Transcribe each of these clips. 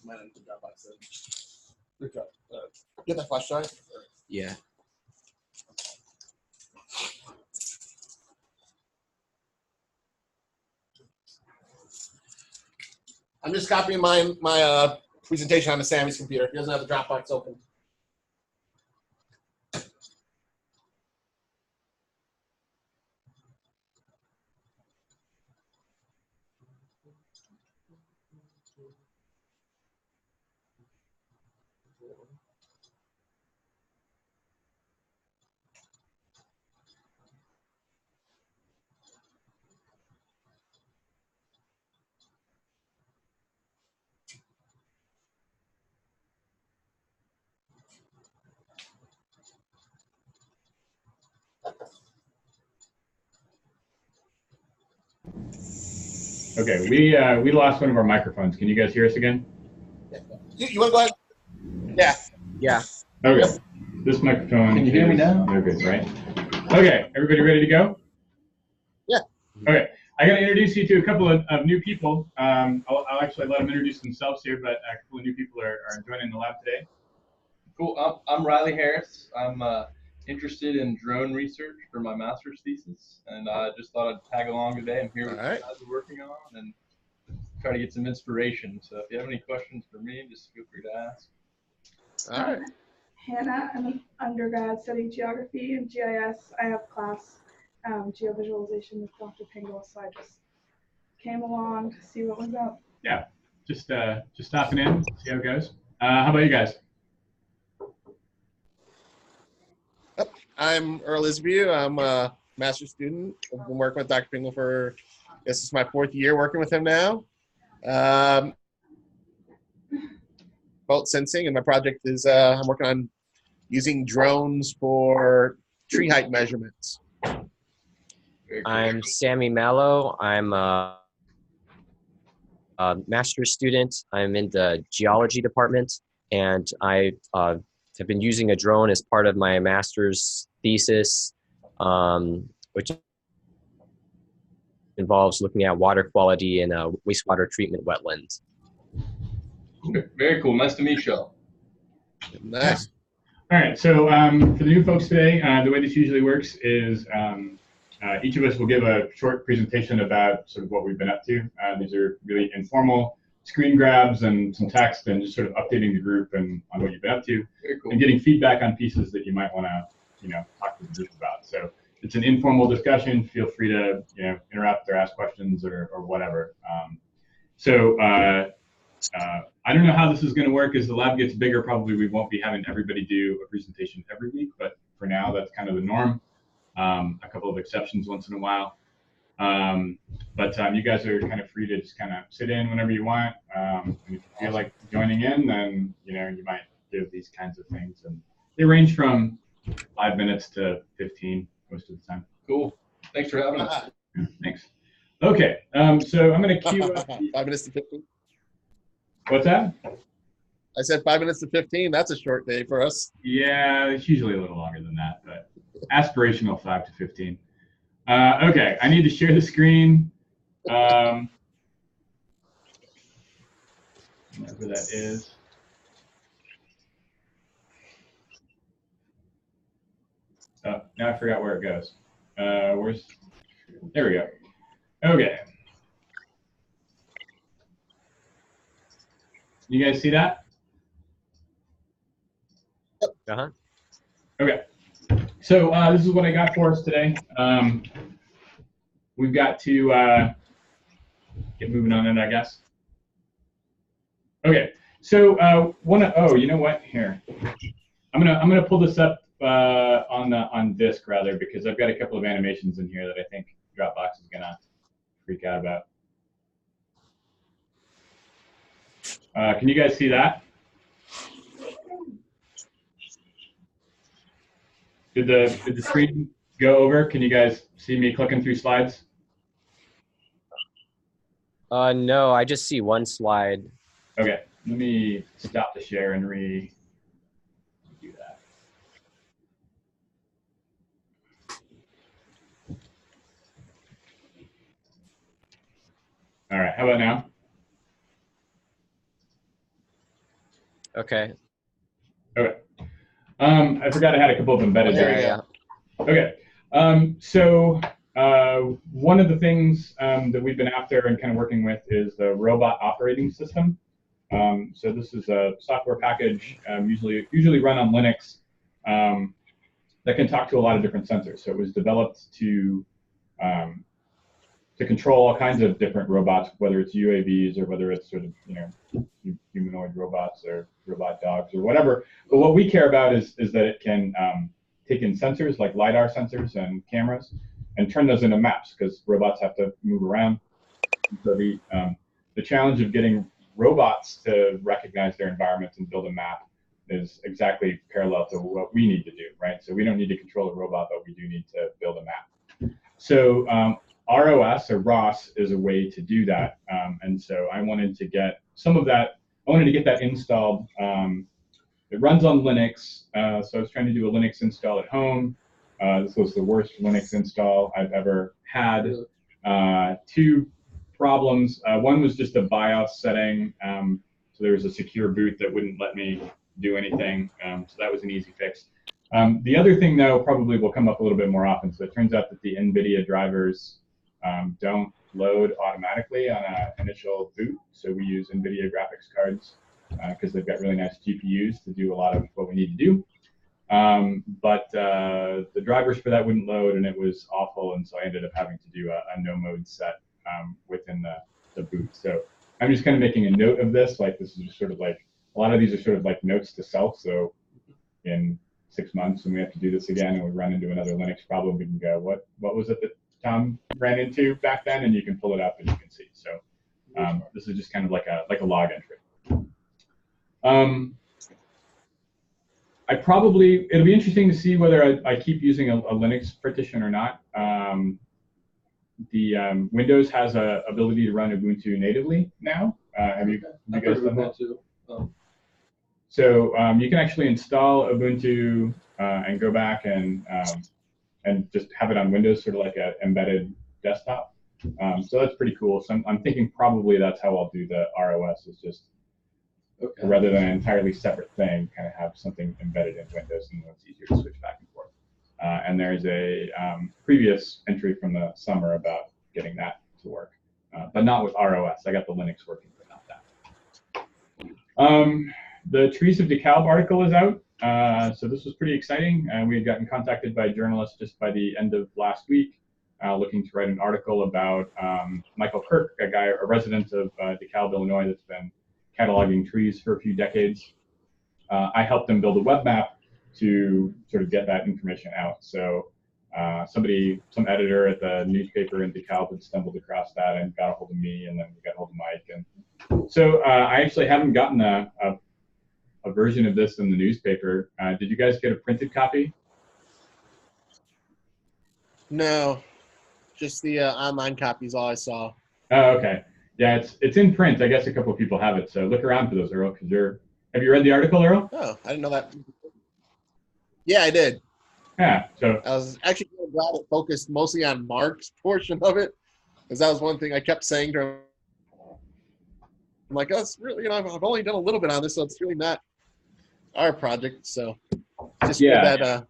Mine into the Dropbox. Get that flash drive? Yeah. I'm just copying my presentation onto Sammy's computer. He doesn't have the Dropbox open. Okay, we lost one of our microphones. Can you guys hear us again? You want to go ahead? Yeah. Yeah. Okay. This microphone. Can you hear me now? No good, right? Okay, everybody ready to go? Yeah. Okay, I got to introduce you to a couple of new people. I'll actually let them introduce themselves here, but a couple of new people are joining the lab today. Cool. I'm Ryley Harris. I'm interested in drone research for my master's thesis, and I just thought I'd tag along today and hear what you guys are working on and try to get some inspiration. So if you have any questions for me, just feel free to ask. All right. Hannah, I'm an undergrad studying geography and GIS. I have class geovisualization with Dr. Pingle, so I just came along to see what was up. Yeah, just stopping in, see how it goes. How about you guys? I'm Earle. I'm a master's student. I've been working with Dr. Pingle for, this is my 4th year working with him now. Boat sensing, and my project is I'm working on using drones for tree height measurements. I'm Sammy Mallow. I'm a master's student. I'm in the geology department, and I have been using a drone as part of my master's thesis, which involves looking at water quality in a wastewater treatment wetland. Very cool. Nice to meet you all. Nice. All right, so for the new folks today, the way this usually works is each of us will give a short presentation about sort of what we've been up to. These are really informal screen grabs and some text and just sort of updating the group and on what you've been up to, Very cool. and getting feedback on pieces that you might want to, talk to the group about. So it's an informal discussion. Feel free to, interrupt or ask questions or whatever. I don't know how this is going to work. As the lab gets bigger, probably we won't be having everybody do a presentation every week, but for now, that's kind of the norm. A couple of exceptions once in a while. You guys are kind of free to just kind of sit in whenever you want. And if you feel like joining in, then you might give these kinds of things, and they range from 5 minutes to 15 most of the time. Cool. Thanks for having us. Yeah, thanks. Okay, so I'm going to queue up. 5 minutes to 15. What's that? I said 5 minutes to 15. That's a short day for us. Yeah, it's usually a little longer than that, but aspirational 5 to 15. Okay, I need to share the screen. Whatever that is. Oh, now I forgot where it goes. There we go. Okay. You guys see that? Uh-huh. Okay. So this is what I got for us today. We've got to get moving on it, I guess. Okay. So you know what? Here, I'm gonna pull this up on disk rather, because I've got a couple of animations in here that I think Dropbox is gonna freak out about. Can you guys see that? Did the screen go over? Can you guys see me clicking through slides? No, I just see one slide. Okay, let me stop the share and redo that. All right, how about now? Okay. Okay. I forgot I had a couple of embedded there. Yeah. Okay. So one of the things that we've been after and kind of working with is the robot operating system. So this is a software package usually run on Linux that can talk to a lot of different sensors. So it was developed to control all kinds of different robots, whether it's UAVs or whether it's sort of humanoid robots or robot dogs or whatever. But what we care about is that it can take in sensors like LiDAR sensors and cameras and turn those into maps, because robots have to move around. So the challenge of getting robots to recognize their environment and build a map is exactly parallel to what we need to do, right? So we don't need to control a robot, but we do need to build a map. So ROS or ROS is a way to do that. And so I wanted to get some of that, I wanted to get that installed. It runs on Linux, so I was trying to do a Linux install at home. This was the worst Linux install I've ever had. Two problems. One was just a BIOS setting. So there was a secure boot that wouldn't let me do anything. So that was an easy fix. The other thing, though, probably will come up a little bit more often. So it turns out that the NVIDIA drivers don't load automatically on an initial boot. So we use NVIDIA graphics cards because they've got really nice GPUs to do a lot of what we need to do. But the drivers for that wouldn't load, and it was awful. And so I ended up having to do a no mode set within the boot. So I'm just kind of making a note of this. Like, this is just sort of like, a lot of these are sort of like notes to self. So in 6 months, when we have to do this again and we run into another Linux problem, we can go, what was it that Tom ran into back then? And you can pull it up and you can see. So this is just kind of like a log entry. It'll be interesting to see whether I keep using a Linux partition or not. The Windows has a ability to run Ubuntu natively now. Have you guys done that too? So you can actually install Ubuntu and go back and just have it on Windows, sort of like an embedded desktop. So that's pretty cool. So I'm thinking probably that's how I'll do the ROS, is just rather than an entirely separate thing, kind of have something embedded in Windows, and it's easier to switch back and forth. And there's a previous entry from the summer about getting that to work, but not with ROS. I got the Linux working, but not that. The Trees of DeKalb article is out. So this was pretty exciting. We had gotten contacted by journalists just by the end of last week, looking to write an article about Michael Kirk, a resident of DeKalb, Illinois, that's been cataloging trees for a few decades. I helped them build a web map to sort of get that information out. So some editor at the newspaper in DeKalb had stumbled across that and got a hold of me, and then we got a hold of Mike. And so I actually haven't gotten a version of this in the newspaper. Did you guys get a printed copy? No, just the online copies, all I saw. Oh, okay. Yeah, it's in print. I guess a couple of people have it, so look around for those, Earle, because have you read the article, Earle? Oh, I didn't know that. Yeah, I did. Yeah, so I was actually really glad it focused mostly on Mark's portion of it, because that was one thing I kept saying to him. I'm like, oh, it's really, I've only done a little bit on this, so it's really not our project. So just yeah. that.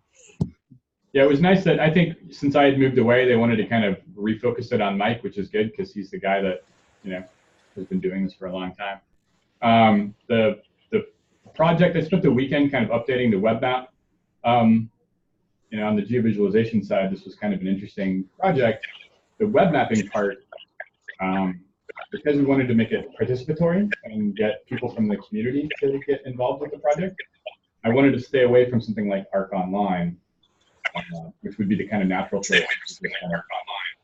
Yeah, it was nice that I think since I had moved away, they wanted to kind of refocus it on Mike, which is good because he's the guy that has been doing this for a long time. The project, I spent the weekend kind of updating the web map. On the geovisualization side, this was kind of an interesting project. The web mapping part, because we wanted to make it participatory and get people from the community to get involved with the project, I wanted to stay away from something like Arc Online, which would be the kind of natural choice.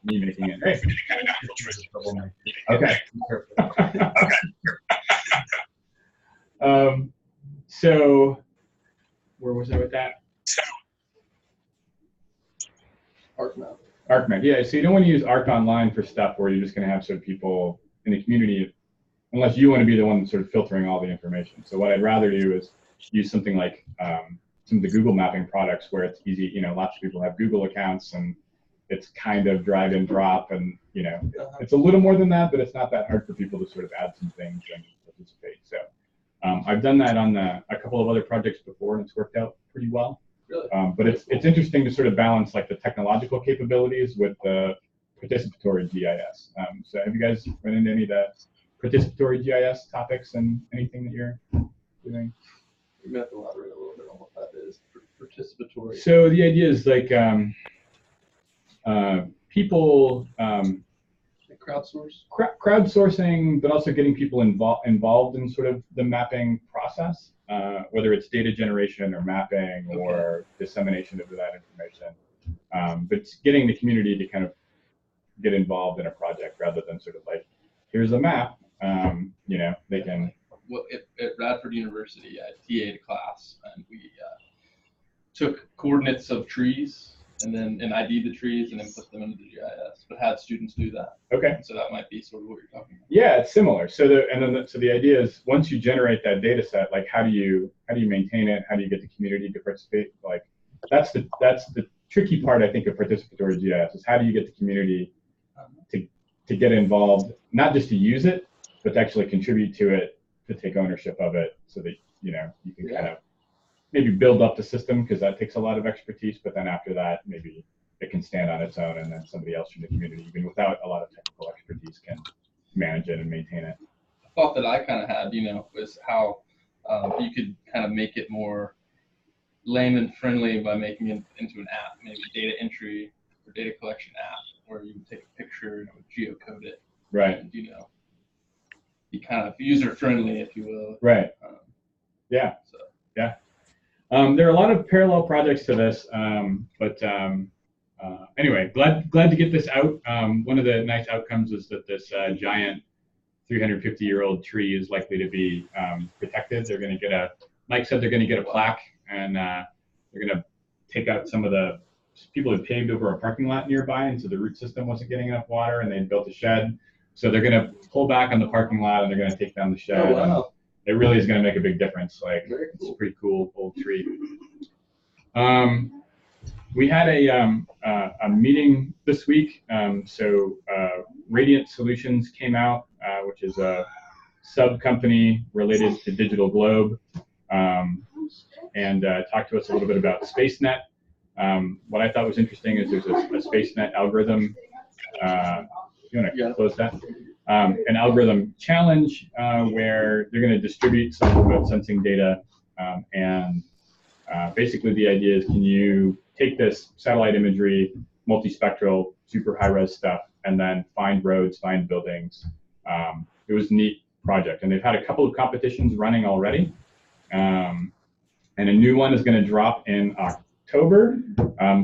Me making it. Hey. Okay. So where was I with that? ArcMap. Yeah. So you don't want to use Arc Online for stuff where you're just going to have sort of people in the community, unless you want to be the one sort of filtering all the information. So what I'd rather do is use something like some of the Google mapping products where it's easy. Lots of people have Google accounts, and it's kind of drag and drop, and it's a little more than that, but it's not that hard for people to sort of add some things and participate. So I've done that on a couple of other projects before, and it's worked out pretty well. Really? But it's interesting to sort of balance like the technological capabilities with the participatory GIS. So have you guys run into any of the participatory GIS topics and anything that you're doing? You may have to elaborate a little bit on what that is. Participatory. So the idea is like people Like crowdsource. crowdsourcing, but also getting people involved in sort of the mapping process, whether it's data generation or mapping or dissemination of that information. But getting the community to kind of get involved in a project rather than sort of like, here's a map, you know, they can. Well, at Radford University, I TA'd a class, and we took coordinates of trees and ID'd the trees and then put them into the GIS, but had students do that. Okay. And so that might be sort of what you're talking about. Yeah, it's similar. So the idea is once you generate that data set, like how do you maintain it? How do you get the community to participate? Like that's the tricky part, I think, of participatory GIS is how do you get the community to get involved, not just to use it, but to actually contribute to it, to take ownership of it, so that you know you can kind of maybe build up the system, because that takes a lot of expertise, but then after that maybe it can stand on its own, and then somebody else from the community, even without a lot of technical expertise, can manage it and maintain it. A thought that I kind of had, you know, was how you could kind of make it more layman friendly by making it into an app, maybe data entry or data collection app, where you would take a picture and it would geocode it. Right. And, you know, be kind of user friendly, if you will. Right. Yeah. So. Yeah. There are a lot of parallel projects to this, but anyway, glad to get this out. One of the nice outcomes is that this giant 350-year-old tree is likely to be protected. They're going to get Mike said they're going to get a plaque, and they're going to take out some of the people had paved over a parking lot nearby, and so the root system wasn't getting enough water, and they built a shed. So they're going to pull back on the parking lot, and they're going to take down the shed. Oh, wow. It really is going to make a big difference. Like, it's a pretty cool old tree. We had a meeting this week. Radiant Solutions came out, which is a sub company related to DeKalb, and talked to us a little bit about SpaceNet. What I thought was interesting is there's a SpaceNet algorithm. You want to close that? An algorithm challenge where they're going to distribute some remote sensing data, and basically the idea is, can you take this satellite imagery, multispectral, super high-res stuff, and then find roads, find buildings. It was a neat project, and they've had a couple of competitions running already, and a new one is going to drop in October.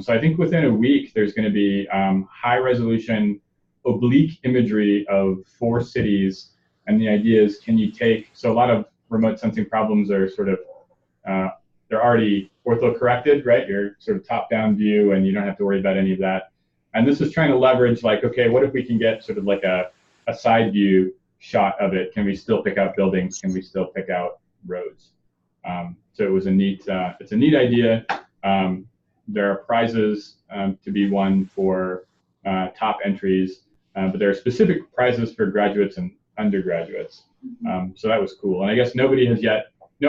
So I think within a week there's going to be high-resolution oblique imagery of 4 cities, and the idea is, can you take, so a lot of remote sensing problems are sort of, they're already ortho-corrected, right? You're sort of top-down view, and you don't have to worry about any of that. And this is trying to leverage, like, okay, what if we can get sort of like a side view shot of it? Can we still pick out buildings? Can we still pick out roads? So it was a neat, it's a neat idea. There are prizes to be won for top entries. But there are specific prizes for graduates and undergraduates. So that was cool. And I guess no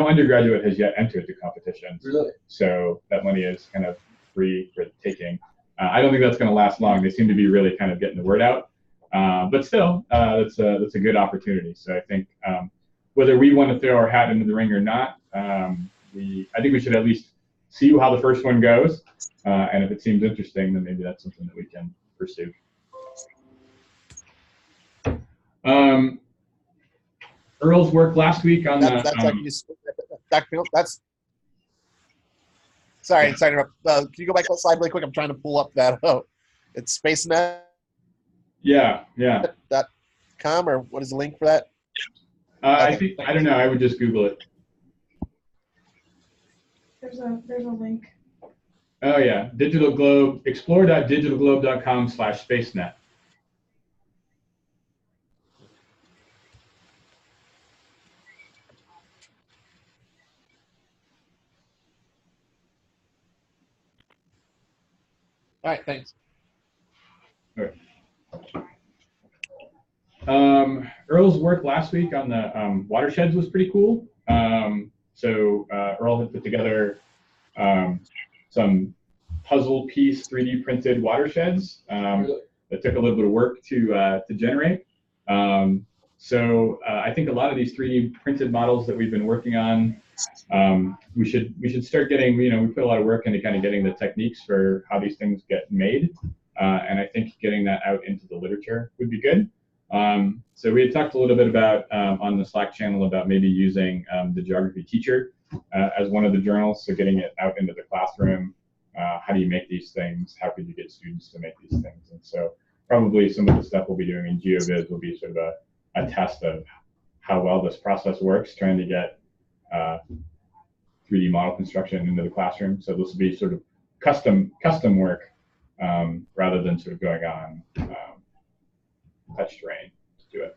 undergraduate has yet entered the competition. Really? So that money is kind of free for the taking. I don't think that's going to last long. They seem to be really kind of getting the word out. But still, that's a good opportunity. So I think whether we want to throw our hat into the ring or not, I think we should at least see how the first one goes. And if it seems interesting, then maybe that's something that we can pursue. Earle's work last week on that's sorry to interrupt. Can you go back to that slide really quick? I'm trying to pull up that. It's SpaceNet. Yeah. .com, or what is the link for that? I don't know. I would just Google it. There's a link. Oh yeah, DigitalGlobe. Explore.digitalglobe.com/SpaceNet. All right, thanks. All right. Earle's work last week on the watersheds was pretty cool. So Earle had put together some puzzle piece 3D printed watersheds that took a little bit of work to generate. I think a lot of these 3D printed models that we've been working on, we should start getting, we put a lot of work into kind of getting the techniques for how these things get made. And I think getting that out into the literature would be good. So we had talked a little bit about on the Slack channel about maybe using the geography teacher as one of the journals, so getting it out into the classroom. How do you make these things? How could you get students to make these things? And so probably some of the stuff we'll be doing in GeoViz will be sort of a test of how well this process works, trying to get 3D model construction into the classroom. So this will be sort of custom work rather than sort of going on touch terrain to do it.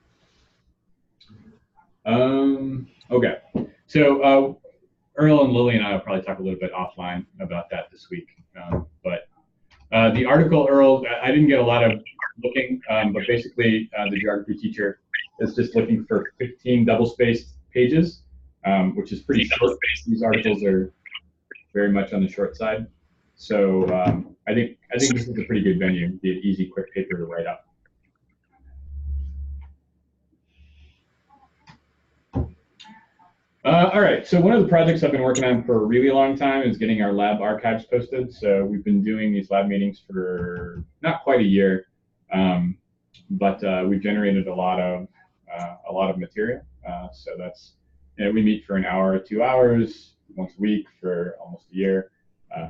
Okay, so Earle and Lily and I will probably talk a little bit offline about that this week. But the article, Earle, I didn't get a lot of looking, but basically the geography teacher is just looking for 15 double-spaced pages, which is pretty short. These articles are very much on the short side. So I think this is a pretty good venue, be an easy, quick paper to write up. All right, so one of the projects I've been working on for a really long time is getting our lab archives posted. So we've been doing these lab meetings for not quite a year, but we've generated a lot of material. So that's, we meet for an hour or 2 hours once a week for almost a year.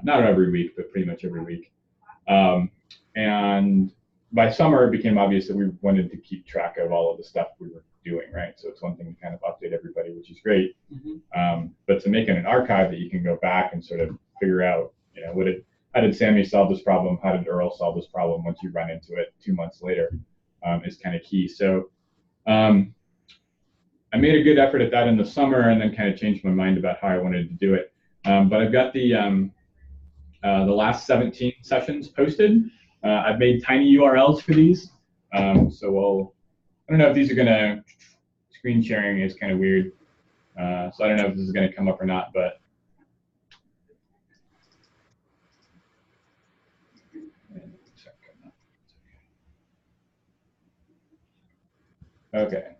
Not every week, but pretty much every week. And by summer, it became obvious that we wanted to keep track of all of the stuff we were doing, right? So it's one thing to kind of update everybody, which is great. But to make it an archive that you can go back and sort of figure out, how did Sammy solve this problem? How did Earle solve this problem once you run into it 2 months later is kind of key. So I made a good effort at that in the summer and then kind of changed my mind about how I wanted to do it. But I've got the last 17 sessions posted. I've made tiny URLs for these. So I don't know if these are gonna, screen sharing is kind of weird. So I don't know if this is gonna come up or not, but. Okay.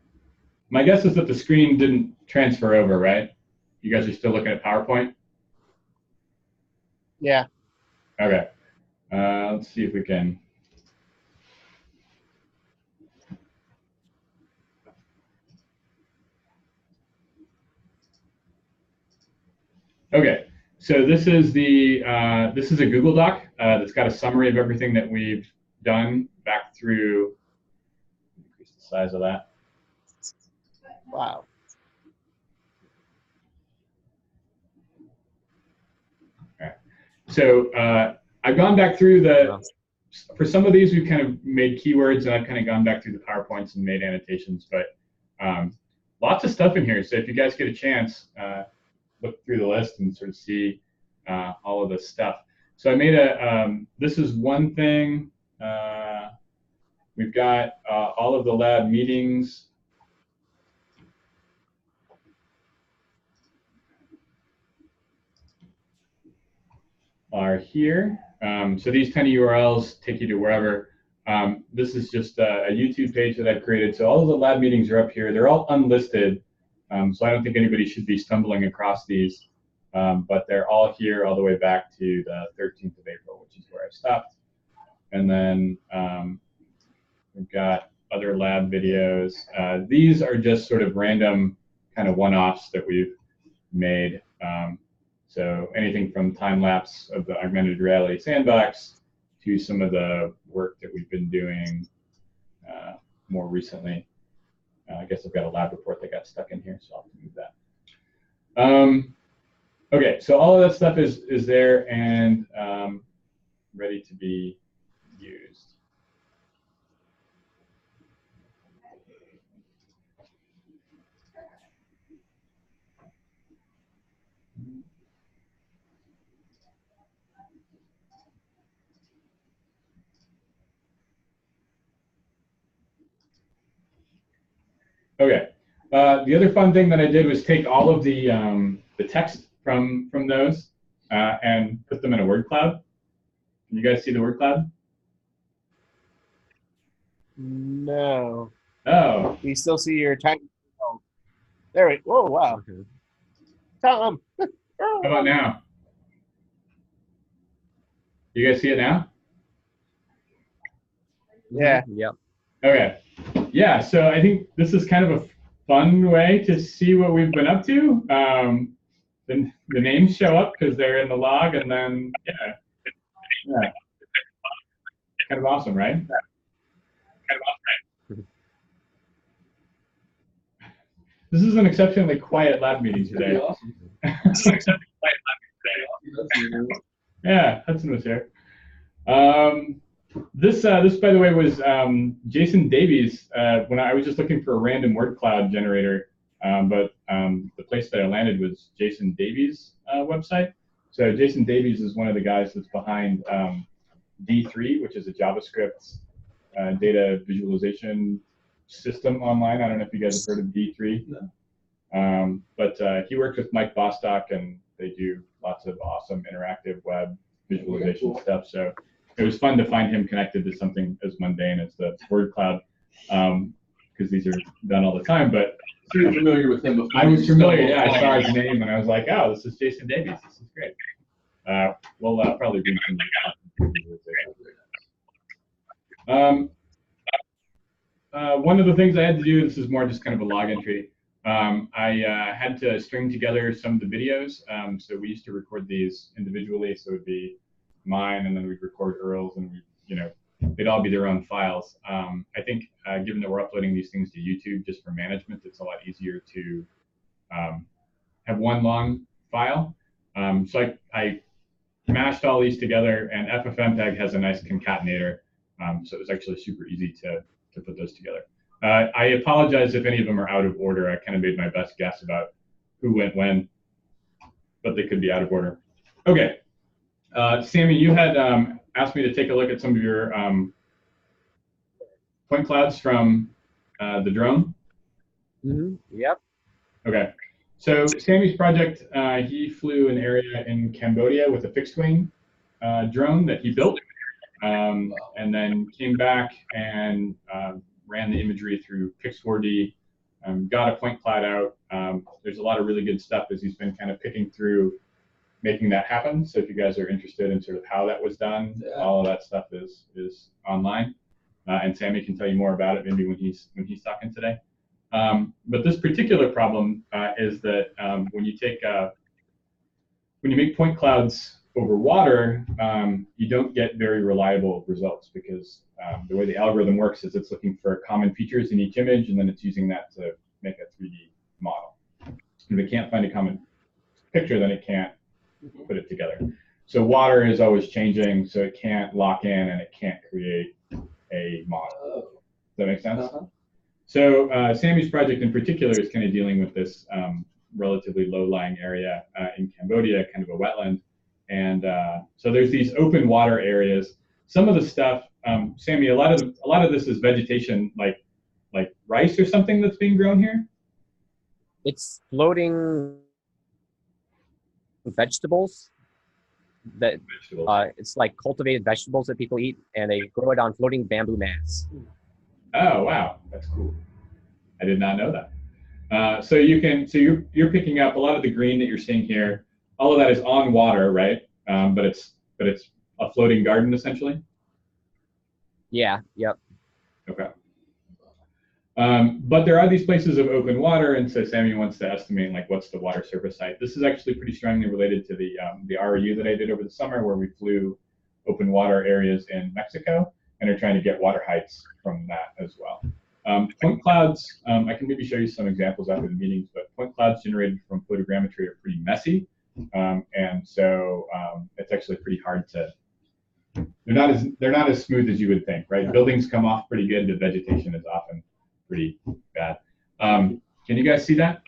My guess is that the screen didn't transfer over, right? You guys are still looking at PowerPoint? Yeah. Okay. Let's see if we can. Okay, so this is a Google Doc that's got a summary of everything that we've done back through. Increase the size of that. Wow. Okay. So I've gone back through for some of these we've kind of made keywords, and I've kind of gone back through the PowerPoints and made annotations, but lots of stuff in here. So if you guys get a chance, look through the list and sort of see all of this stuff. So I made this is one thing. We've got all of the lab meetings. Are here. So these tiny URLs take you to wherever. This is just a YouTube page that I've created. So all of the lab meetings are up here. They're all unlisted. So I don't think anybody should be stumbling across these, but they're all here all the way back to the 13th of April, which is where I stopped. And then we've got other lab videos. These are just sort of random kind of one-offs that we've made. So anything from time-lapse of the augmented reality sandbox to some of the work that we've been doing more recently. I guess I've got a lab report that got stuck in here, so I'll move that. Okay, so all of that stuff is there and ready to be used. Okay, The other fun thing that I did was take all of the text from those and put them in a word cloud. Can you guys see the word cloud? No. Oh. You still see your tiny. Oh. There we. Whoa! Wow. Tom. How about now? You guys see it now? Yeah. Yep. Okay. Yeah. So I think this is kind of a fun way to see what we've been up to. The names show up because they're in the log, and then yeah. Kind of awesome, right? This is an exceptionally quiet lab meeting today. Awesome. Yeah, Hudson was here. This, by the way, was Jason Davies. When I was just looking for a random word cloud generator, but the place that I landed was Jason Davies' website. So Jason Davies is one of the guys that's behind D3, which is a JavaScript data visualization system online. I don't know if you guys have heard of D3. No. But he worked with Mike Bostock, and they do lots of awesome interactive web visualization stuff. So it was fun to find him connected to something as mundane as the word cloud, because these are done all the time. But so you're familiar with him before? I was familiar. Yeah, I saw his name, and I was like, oh, this is Jason Davies. This is great. We'll probably read some. One of the things I had to do, this is more just kind of a log entry. I had to string together some of the videos. So we used to record these individually. So it would be mine, and then we'd record Earle's, and they'd all be their own files. I think given that we're uploading these things to YouTube just for management, it's a lot easier to have one long file. So I mashed all these together, and FFmpeg has a nice concatenator. So it was actually super easy to put those together. I apologize if any of them are out of order. I kind of made my best guess about who went when, but they could be out of order. Okay. Sammy, you had asked me to take a look at some of your point clouds from the drone. Mm-hmm. Yep. Okay. So Sammy's project, he flew an area in Cambodia with a fixed wing drone that he built, and then came back and ran the imagery through Pix4D, got a point cloud out. There's a lot of really good stuff as he's been kind of picking through making that happen. So if you guys are interested in sort of how that was done, all of that stuff is online, and Sammy can tell you more about it maybe when he's talking today. But this particular problem is that when you make point clouds over water, you don't get very reliable results, because the way the algorithm works is it's looking for common features in each image, and then it's using that to make a 3D model. If it can't find a common picture, then it can't put it together. So water is always changing, so it can't lock in and it can't create a model. Does that make sense? So Sammy's project in particular is kind of dealing with this relatively low-lying area in Cambodia, kind of a wetland. And so there's these open water areas. Some of the stuff, Sammy, a lot of this is vegetation, like rice or something that's being grown here. It's floating vegetables. It's like cultivated vegetables that people eat, and they grow it on floating bamboo mats. Oh wow, that's cool. I did not know that. So you're picking up a lot of the green that you're seeing here. All of that is on water, right? But it's a floating garden essentially. Yeah. Yep. Okay. But there are these places of open water, and so Sammy wants to estimate like what's the water surface height. This is actually pretty strongly related to the ROU that I did over the summer, where we flew open water areas in Mexico and are trying to get water heights from that as well. Point clouds, I can maybe show you some examples after the meetings, but point clouds generated from photogrammetry are pretty messy, and so it's actually pretty hard to. They're not as smooth as you would think, right? Buildings come off pretty good, but vegetation is often pretty bad. Can you guys see that?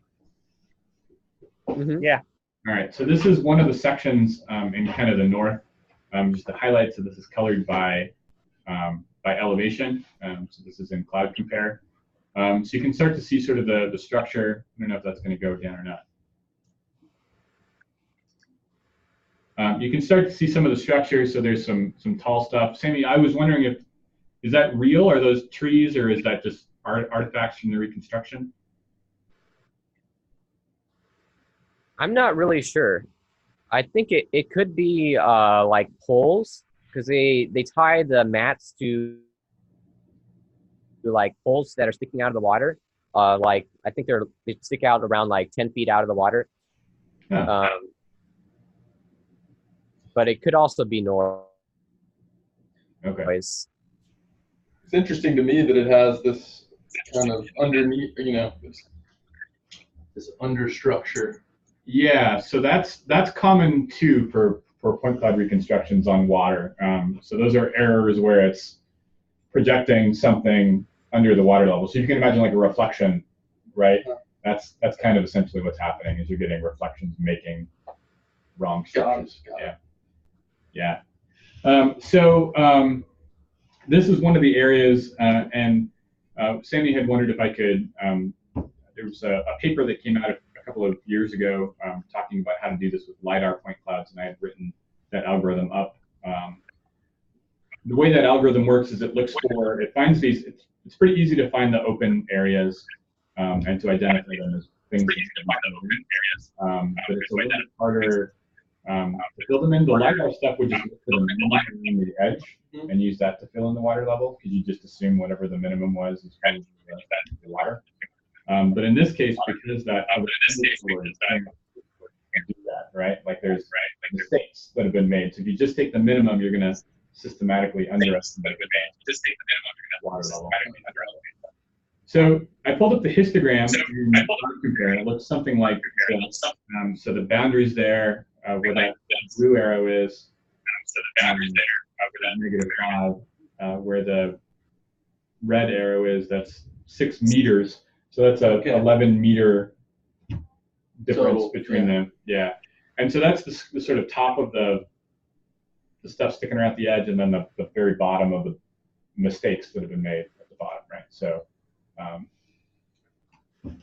Mm-hmm. Yeah. All right. So this is one of the sections in kind of the north. Just to highlight, so this is colored by elevation. So this is in Cloud Compare. So you can start to see sort of the structure. I don't know if that's going to go again or not. You can start to see some of the structure. So there's some tall stuff. Sammy, I was wondering is that real? Are those trees, or is that just artifacts from the reconstruction? I'm not really sure. I think it could be like poles, because they tie the mats to like poles that are sticking out of the water. Like I think they stick out around like 10 feet out of the water. Huh. But it could also be noise. Okay. It's interesting to me that it has this kind of underneath, you know, this understructure. Yeah, so that's common too for point cloud reconstructions on water. So those are errors where it's projecting something under the water level. So you can imagine like a reflection, right? That's kind of essentially what's happening, is you're getting reflections making wrong structures. Yeah. This is one of the areas, and Sammy had wondered if I could. There was a paper that came out a couple of years ago talking about how to do this with LiDAR point clouds, and I had written that algorithm up. The way that algorithm works is it finds these. It's pretty easy to find the open areas and to identify them as things. But it's a little bit harder to fill them in. The LiDAR stuff would just look for the minimum on the edge and use that to fill in the water level, because you just assume whatever the minimum was is probably the water. But in this case, because that other do that, right? Like there's mistakes that have been made. So if you just take the minimum, you're going to systematically underestimate the water level. So I pulled up the histogram and compare, and it looks something like this. So the boundaries there, where that blue arrow is, -5, where the red arrow is, that's 6 meters. So that's a 11-meter difference between them. Yeah. And so that's the sort of top of the stuff sticking around the edge, and then the very bottom of the mistakes that have been made at the bottom, right? So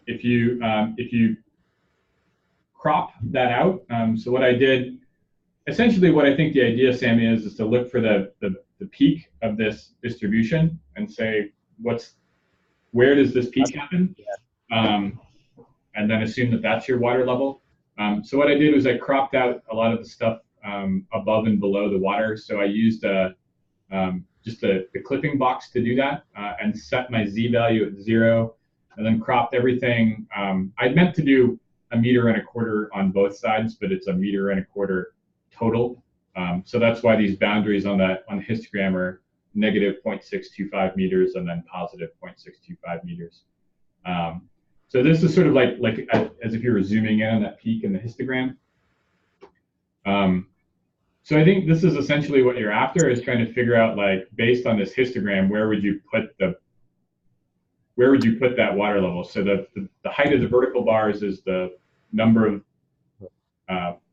if you crop that out, so what I did, essentially what I think the idea, Sammy, is to look for the peak of this distribution and say, where does this peak happen? And then assume that that's your water level. So what I did was I cropped out a lot of the stuff above and below the water. So I used just the clipping box to do that, and set my Z value at 0, and then cropped everything. I'd meant to do 1.25 meters on both sides, but it's 1.25 meters total. So that's why these boundaries on the histogram are -0.625 meters and then +0.625 meters. So this is sort of like as if you were zooming in on that peak in the histogram. So I think this is essentially what you're after, is trying to figure out, like, based on this histogram, where would you put that water level? So the height of the vertical bars is the number of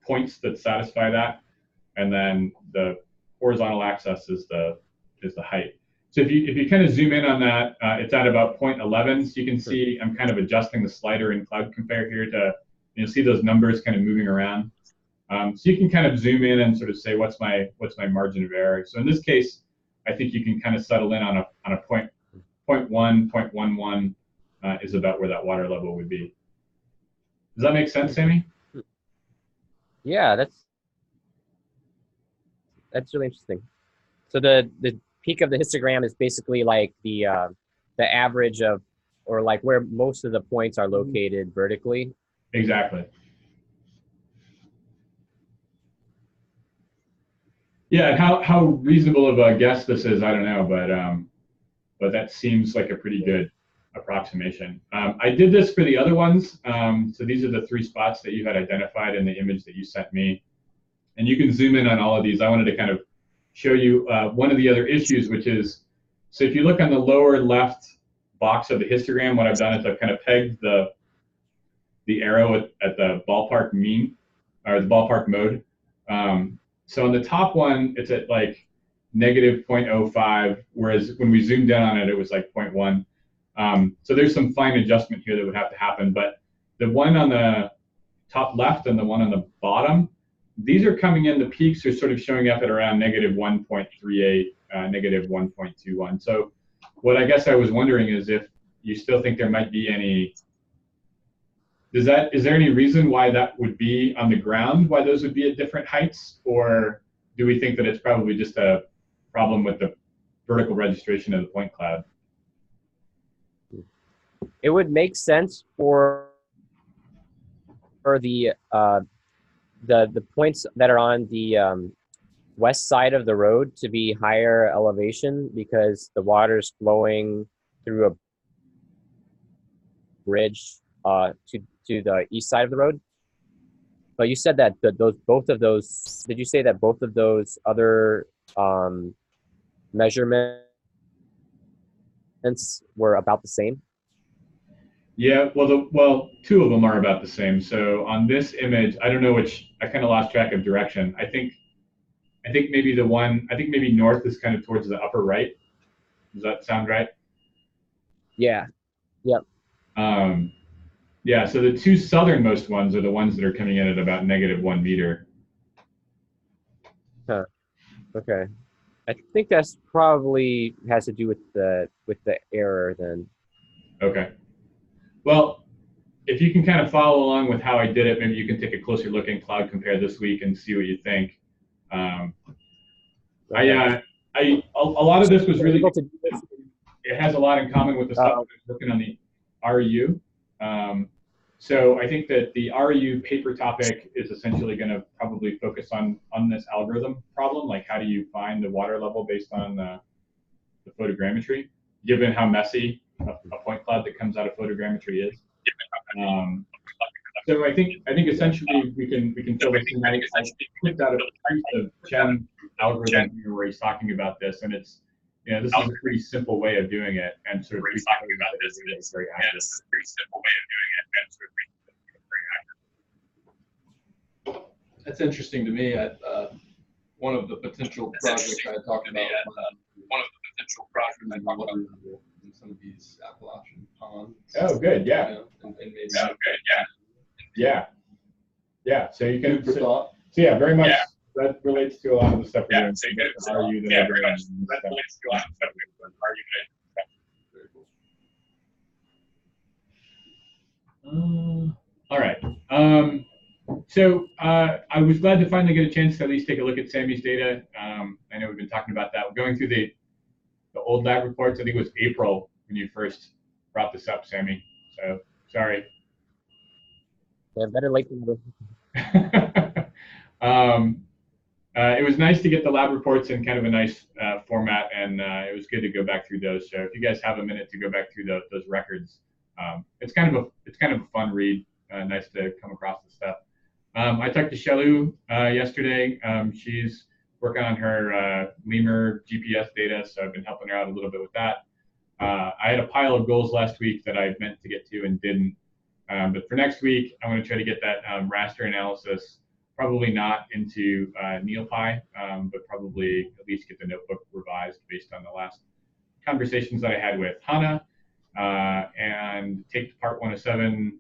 points that satisfy that, and then the horizontal axis is the height. So if you kind of zoom in on that, it's at about 0.11. So you can see I'm kind of adjusting the slider in Cloud Compare here to, you'll see those numbers kind of moving around. So you can kind of zoom in and sort of say, what's my margin of error? So in this case, I think you can kind of settle in on a 0.11 is about where that water level would be. Does that make sense, Sammy? Yeah, that's really interesting. So the peak of the histogram is basically like the average of, or like where most of the points are located vertically. Exactly. Yeah, how reasonable of a guess this is, I don't know, but that seems like a pretty good approximation. I did this for the other ones. So these are the 3 spots that you had identified in the image that you sent me. And you can zoom in on all of these. I wanted to kind of show you one of the other issues, which is, so if you look on the lower left box of the histogram, what I've done is I've kind of pegged the arrow at the ballpark mean, or the ballpark mode. So on the top one, it's at like -0.05, whereas when we zoomed in on it, it was like 0.1. So there's some fine adjustment here that would have to happen. But the one on the top left and the one on the bottom, these are coming in, the peaks are sort of showing up at around -1.38, -1.21. So what I guess I was wondering is if you still think there might be any, is there any reason why that would be on the ground, why those would be at different heights? Or do we think that it's probably just a problem with the vertical registration of the point cloud? It would make sense for the points that are on the west side of the road to be higher elevation because the water's flowing through a bridge to the east side of the road. But you said that both of those, did you say that both of those other measurements were about the same? Yeah, well, two of them are about the same. So on this image, I don't know which, I kind of lost track of direction. I think maybe maybe north is kind of towards the upper right. Does that sound right? Yeah. Yep. Yeah, so the two southernmost ones are the ones that are coming in at about -1 meter. Huh. Okay. I think that's probably has to do with the error then. Okay. Well, if you can kind of follow along with how I did it, maybe you can take a closer look in Cloud Compare this week and see what you think. A lot of this was really, it has a lot in common with the stuff I was working on the REU. So I think that the REU paper topic is essentially going to probably focus on this algorithm problem, like how do you find the water level based on the photogrammetry, given how messy a point cloud that comes out of photogrammetry is. So I think essentially we can fill this in. I picked out a piece of Chen algorithm here where he's talking about this, and it's, this is a pretty simple way of doing it, and sort of talking about this is very accurate. That's interesting to me. One of the potential projects I talked about in some of these Appalachian ponds. Oh, good, yeah. And maybe Yeah. So you can. food for thought. So yeah, very much. That relates to a lot of the stuff we're doing. Very cool. All right. So I was glad to finally get a chance to at least take a look at Sammy's data. I know we've been talking about that. We're going through the old lab reports. I think it was April when you first brought this up, Sammy. So sorry. Yeah, better late than never. It was nice to get the lab reports in kind of a nice format, and it was good to go back through those. So if you guys have a minute to go back through those records, it's kind of a fun read. Nice to come across the stuff. I talked to Shellu yesterday. She's working on her lemur GPS data, so I've been helping her out a little bit with that. I had a pile of goals last week that I meant to get to and didn't. But for next week, I want to try to get that raster analysis, probably not into NeoPy, but probably at least get the notebook revised based on the last conversations that I had with Hannah, and take the Part 107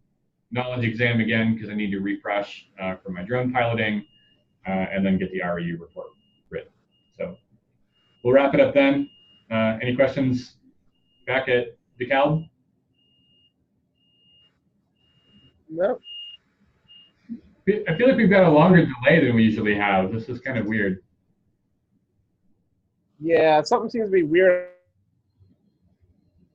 knowledge exam again because I need to refresh for my drone piloting, and then get the REU report written. So we'll wrap it up then. Any questions back at DeKalb? No. I feel like we've got a longer delay than we usually have. This is kind of weird. Yeah, something seems to be weird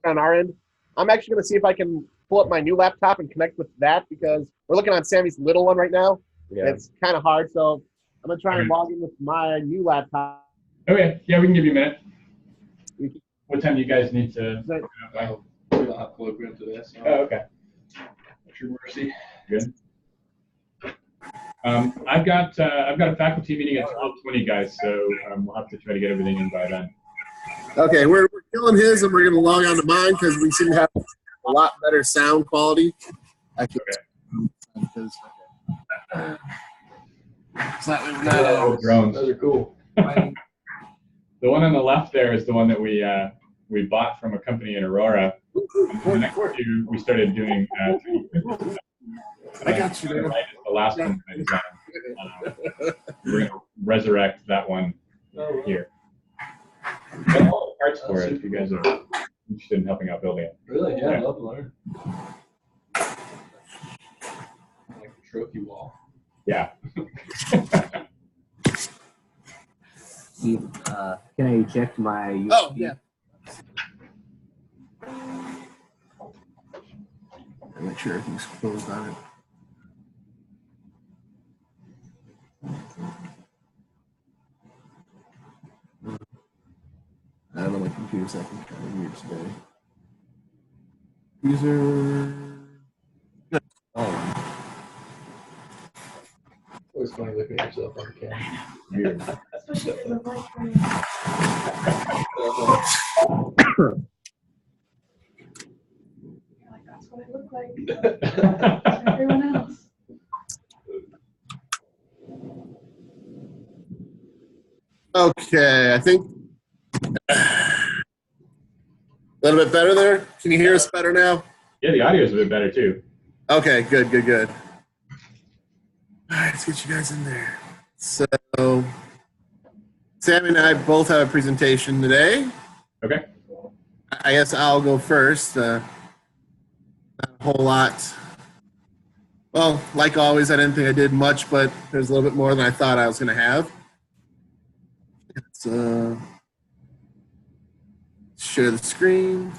on our end. I'm actually going to see if I can pull up my new laptop and connect with that because we're looking on Sammy's little one right now. Yeah. It's kind of hard, so I'm going to try and log in with my new laptop. Okay, yeah, we can give you a minute. What time do you guys need to? We don't have colloquium today. So Oh, okay. at your mercy. Good. I've got a faculty meeting at 12:20, guys, so we'll have to try to get everything in by then. Okay, we're killing his, and we're going to log on to mine because we seem to have a lot better sound quality. Okay. Because Drones. Those are cool. The one on the left there is the one that we we bought from a company in Aurora. And the next two, we started doing. I got you there. Right is the last one I designed. We're going to resurrect that one here. Got all the parts for it if you guys are interested in helping out building it. Really? Yeah, I'd love to learn. Like the trophy wall. Yeah. Steve, can I eject my USB? Oh, yeah. Make sure everything's closed on it. I don't know, my computer's acting kind of weird today. User. Oh. Always funny looking at yourself on the camera. Weird. Especially if it's like that's what I look like. Everyone else. Okay, I think a little bit better there. Can you hear us better now? Yeah, the audio is a bit better too. Okay, good, good, good. All right, let's get you guys in there. So, Sammy and I both have a presentation today. Okay. I guess I'll go first. Not a whole lot. Well, like always, I didn't think I did much, but there's a little bit more than I thought I was going to have. Let's share the screen.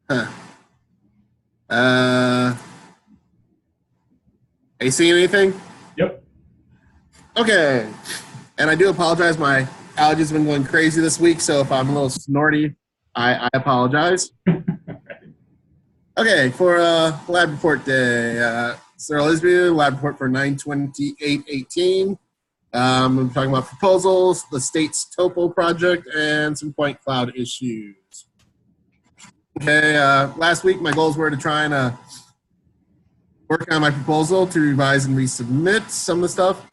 Huh. Are you seeing anything? Yep. Okay. And I do apologize. My allergies have been going crazy this week, so if I'm a little snorty, I apologize. Okay, for lab report day. Sarah Lisby, lab report for 9/28/18. I'm talking about proposals, the state's topo project, and some point cloud issues. Okay, last week my goals were to try and work on my proposal to revise and resubmit some of the stuff,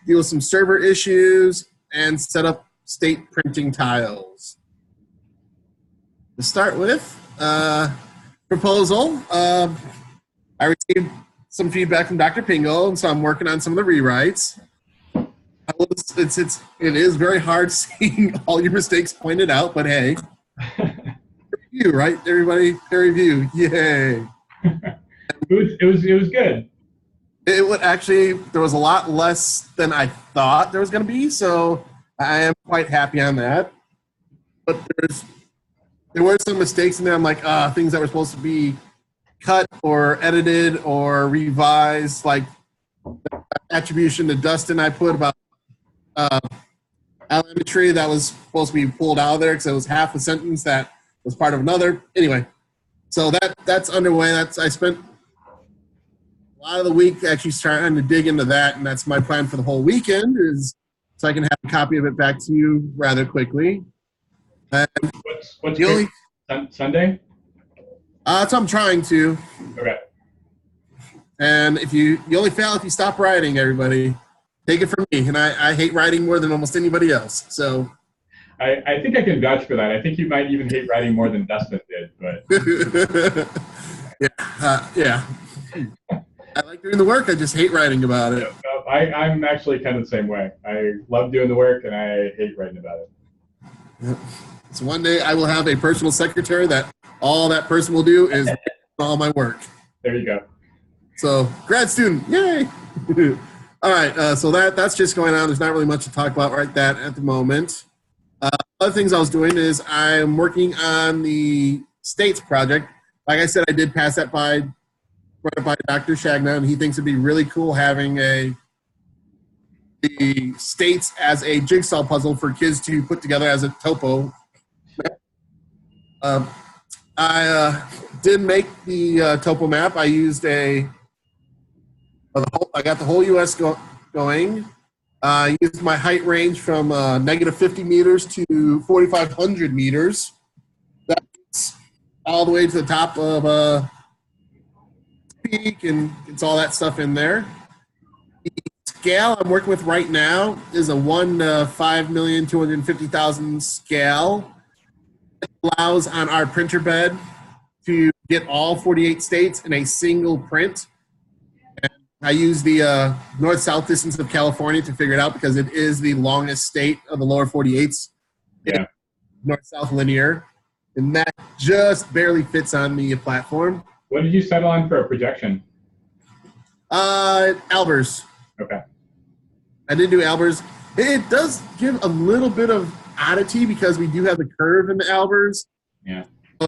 deal with some server issues, and set up state printing tiles. To start with, proposal. I received some feedback from Dr. Pingle, and so I'm working on some of the revrites. It is very hard seeing all your mistakes pointed out, but hey. Review, right? Everybody, peer review. Yay. It was good. It would actually, there was a lot less than I thought there was going to be, so I am quite happy on that. But there were some mistakes in there. I'm like, things that were supposed to be cut or edited or revised, like the attribution to Dustin I put about elementary that was supposed to be pulled out of there because it was half a sentence that was part of another. Anyway, so that's underway. I spent a lot of the week actually trying to dig into that, and that's my plan for the whole weekend, is so I can have a copy of it back to you rather quickly. And what's the only Sunday? That's what I'm trying to. Okay. And if you only fail if you stop writing, everybody. Take it from me, and I hate writing more than almost anybody else. So I think I can vouch for that. I think you might even hate writing more than Dustin did, but yeah. I like doing the work. I just hate writing about it. I'm actually kind of the same way. I love doing the work, and I hate writing about it. Yeah. So one day I will have a personal secretary that all that person will do is all my work. There you go. So grad student, yay! All right, so that's just going on. There's not really much to talk about at the moment. Other things I was doing is I'm working on the states project. Like I said, I did pass that by Dr. Shagna, and he thinks it'd be really cool having the states as a jigsaw puzzle for kids to put together as a topo. I did make the topo map. I used I got the whole U.S. going. I used my height range from -50 meters to 4,500 meters. all the way to the top of peak, and it's all that stuff in there. The scale I'm working with right now is a 1 to 5,250,000 scale. It allows on our printer bed to get all 48 states in a single print. And I use the north-south distance of California to figure it out because it is the longest state of the lower 48s. Yeah. North-south linear. And that just barely fits on the platform. What did you settle on for a projection? Albers. Okay. I did do Albers. It does give a little bit of oddity because we do have the curve in the Albers. Yeah. So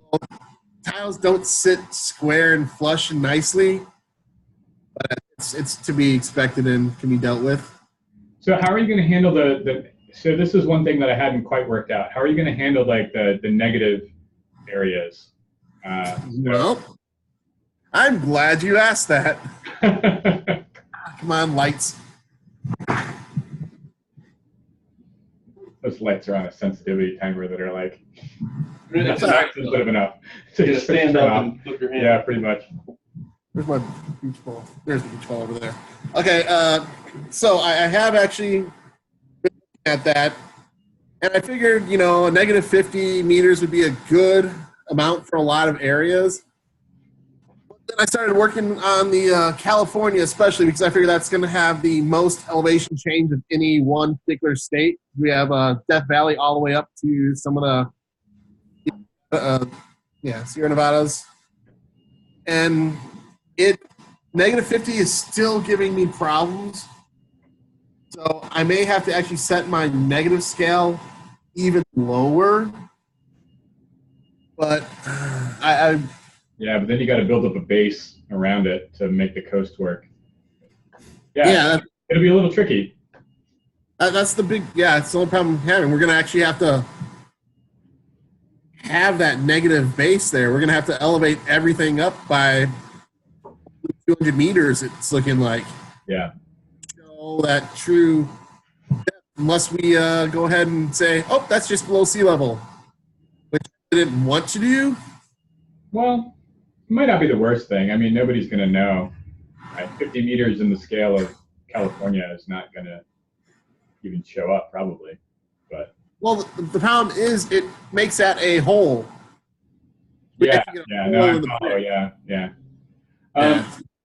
tiles don't sit square and flush and nicely, but it's to be expected and can be dealt with. So how are you going to handle so this is one thing that I hadn't quite worked out. How are you going to handle like the negative areas? Well, I'm glad you asked that. Come on, lights. Those lights are on a sensitivity timer that are like It's not sensitive enough. You just stand up and flip your hand. Yeah, pretty much. Where's my beach ball? There's the beach ball over there. Okay, so I have actually been looking at that, and I figured, you know, a negative 50 meters would be a good amount for a lot of areas. But then I started working on the California, especially because I figured that's going to have the most elevation change of any one particular state. We have Death Valley all the way up to some of the Sierra Nevadas, and negative 50 is still giving me problems. So I may have to actually set my negative scale even lower. But yeah, but then you got to build up a base around it to make the coast work. Yeah, it'll be a little tricky. That's the big, it's the only problem I'm having. We're going to actually have to have that negative base there. We're going to have to elevate everything up by 200 meters, it's looking like. Yeah. Show that true depth, unless we go ahead and say, oh, that's just below sea level, which I didn't want to do. Well, it might not be the worst thing. I mean, nobody's going to know. Right? 50 meters in the scale of California is not going to even show up, probably. But well, the problem is it makes that a hole. Yeah,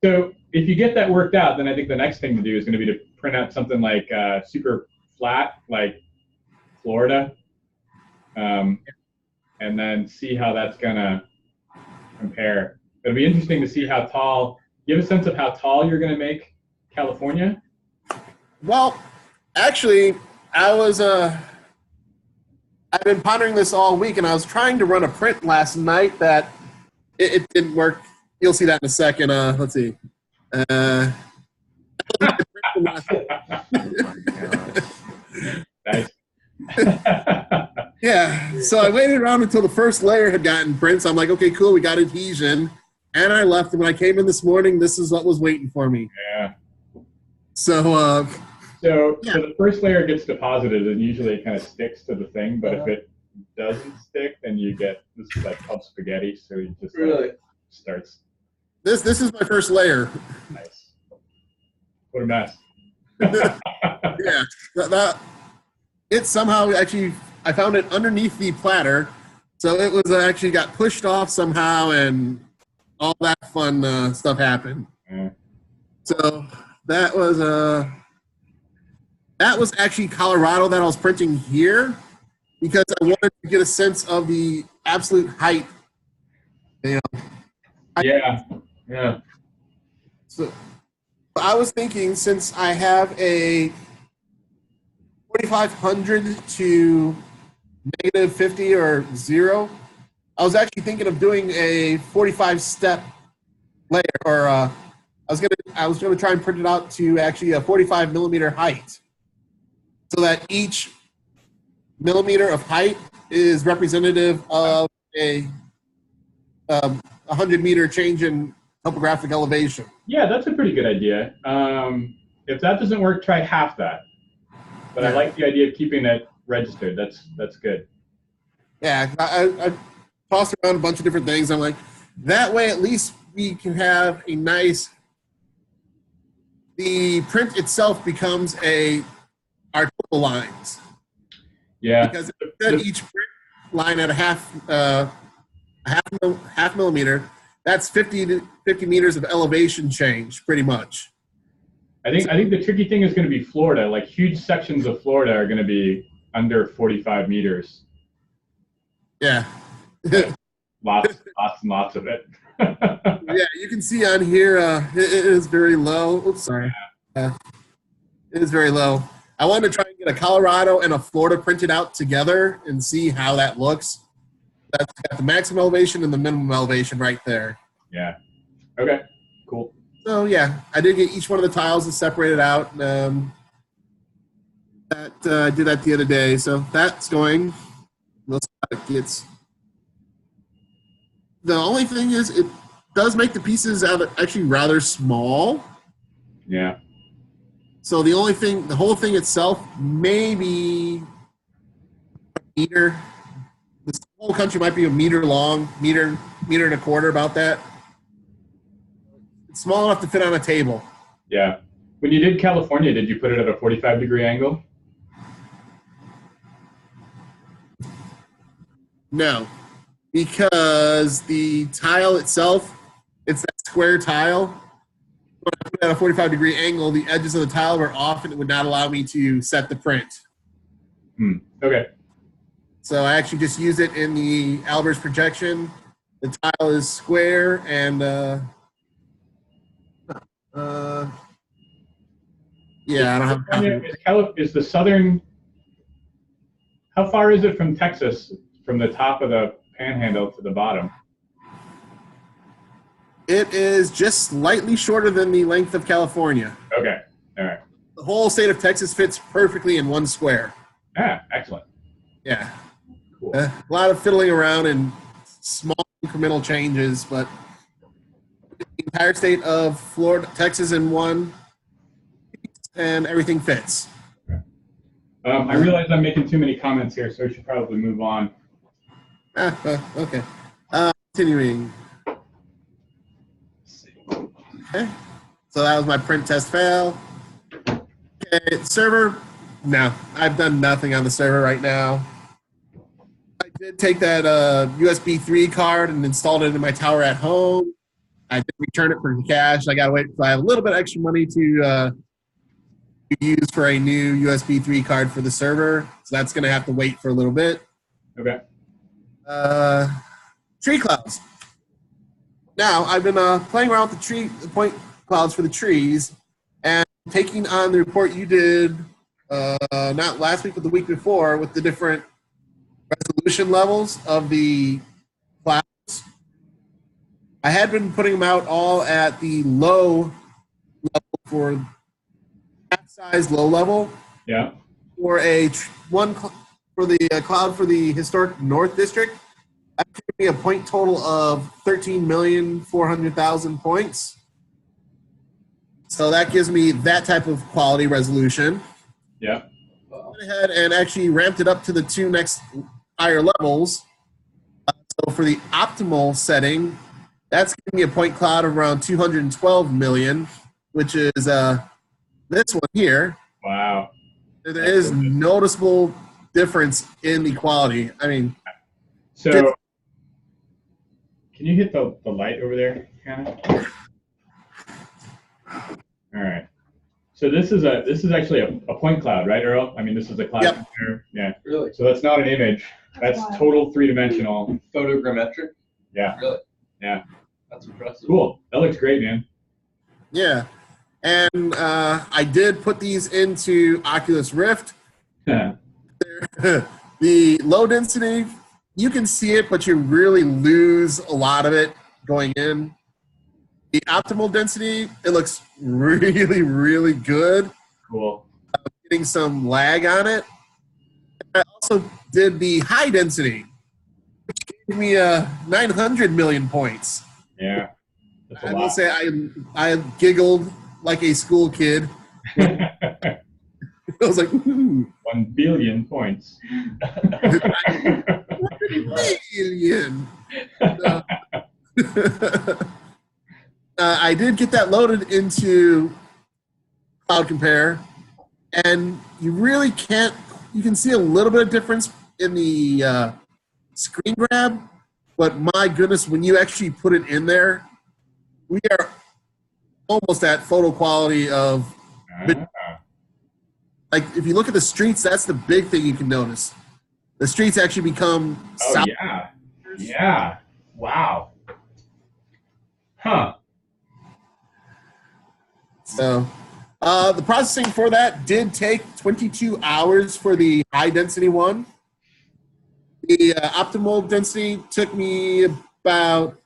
So if you get that worked out, then I think the next thing to do is going to be to print out something like super flat, like Florida, and then see how that's going to compare. It'll be interesting to see how tall. You have a sense of how tall you're going to make California? Well, actually, I've been pondering this all week, and I was trying to run a print last night that it didn't work. You'll see that in a second. Let's see. Nice. Yeah, so I waited around until the first layer had gotten prints. I'm like, okay, cool, we got adhesion. And I left, and when I came in this morning, this is what was waiting for me. Yeah. So the first layer gets deposited, and usually it kind of sticks to the thing. But if it doesn't stick, then you get this is like called spaghetti. So you just starts. This is my first layer. Nice. What a mess. Yeah, it somehow actually I found it underneath the platter, so it was actually got pushed off somehow, and all that fun stuff happened. Yeah. So that was actually Colorado that I was printing here because I wanted to get a sense of the absolute height. You know, Yeah. So I was thinking, since I have a 4,500 to negative 50 or 0, I was actually thinking of doing a 45-step layer, or I was gonna try and print it out to actually a 45 millimeter height, so that each millimeter of height is representative of a 100-meter change in topographic elevation. Yeah, that's a pretty good idea. If that doesn't work, try half that. But I like the idea of keeping it registered. That's good. Yeah, tossed around a bunch of different things. I'm like, that way at least we can have a nice, the print itself becomes our total lines. Yeah. Because if you set each print line at a half millimeter, that's 50 meters of elevation change, pretty much. I think the tricky thing is going to be Florida. Like huge sections of Florida are going to be under 45 meters. Yeah. lots and lots of it. Yeah, you can see on here it is very low. Oops, sorry. It is very low. I wanted to try and get a Colorado and a Florida printed out together and see how that looks. That's got the maximum elevation and the minimum elevation right there. Yeah. Okay. Cool. So yeah, I did get each one of the tiles and separated out. I did that the other day, so that's going. We'll see how it gets. The only thing is, it does make the pieces actually rather small. Yeah. So the only thing, the whole thing itself, maybe a meter. This whole country might be a meter long, meter and a quarter, about that. It's small enough to fit on a table. Yeah. When you did California, did you put it at a 45-degree angle? No, because the tile itself, it's that square tile. When I put it at a 45-degree angle, the edges of the tile were off and it would not allow me to set the print. Okay. So I actually just used it in the Albers projection. The tile is square and yeah, I don't have a copy. Is the southern, how far is it from Texas, from the top of the panhandle to the bottom? It is just slightly shorter than the length of California. Okay. All right. The whole state of Texas fits perfectly in one square. Ah, excellent. Yeah. Cool. A lot of fiddling around and small incremental changes, but the entire state of Florida, Texas in one, and everything fits. I realize I'm making too many comments here, so I should probably move on. Okay. Continuing. Okay. So that was my print test fail. Okay, server. No, I've done nothing on the server right now. I did take that USB 3 card and installed it in my tower at home. I did return it for cash. I got to wait until I have a little bit extra money to use for a new USB 3 card for the server. So that's going to have to wait for a little bit. Okay. Tree clouds. Now, I've been playing around with the point clouds for the trees and taking on the report you did not last week, but the week before, with the different resolution levels of the clouds. I had been putting them out all at the low level for size low level. Yeah. For for the cloud for the historic North District, that gave me a point total of 13,400,000 points. So that gives me that type of quality resolution. Yeah. I went ahead and actually ramped it up to the two next higher levels. So for the optimal setting, that's giving me a point cloud of around 212 million, which is this one here. Wow. There is noticeable difference in the quality. I mean, so can you hit the light over there, Hannah? All right. So this is actually a point cloud, right, Earle? I mean, this is a cloud. Yep. Yeah. Really? So that's not an image. That's total three-dimensional. Photogrammetric? Yeah. Really? Yeah. That's impressive. Cool. That looks great, man. yeah. And I did put these into Oculus Rift. The low density, you can see it, but you really lose a lot of it going in. The optimal density, it looks really, really good. Cool. Getting some lag on it. I also did the high density, which gave me 900 million points. Yeah. That's a I lot. will say I giggled like a school kid. I was like, ooh. 1 billion points. million. I did get that loaded into Cloud Compare, and you really can't. You can see a little bit of difference in the screen grab, but my goodness, when you actually put it in there, we are almost at photo quality of. Like if you look at the streets, that's the big thing you can notice. The streets actually become. Oh yeah. Wow. Huh. So, the processing for that did take 22 hours for the high density one. The optimal density took me about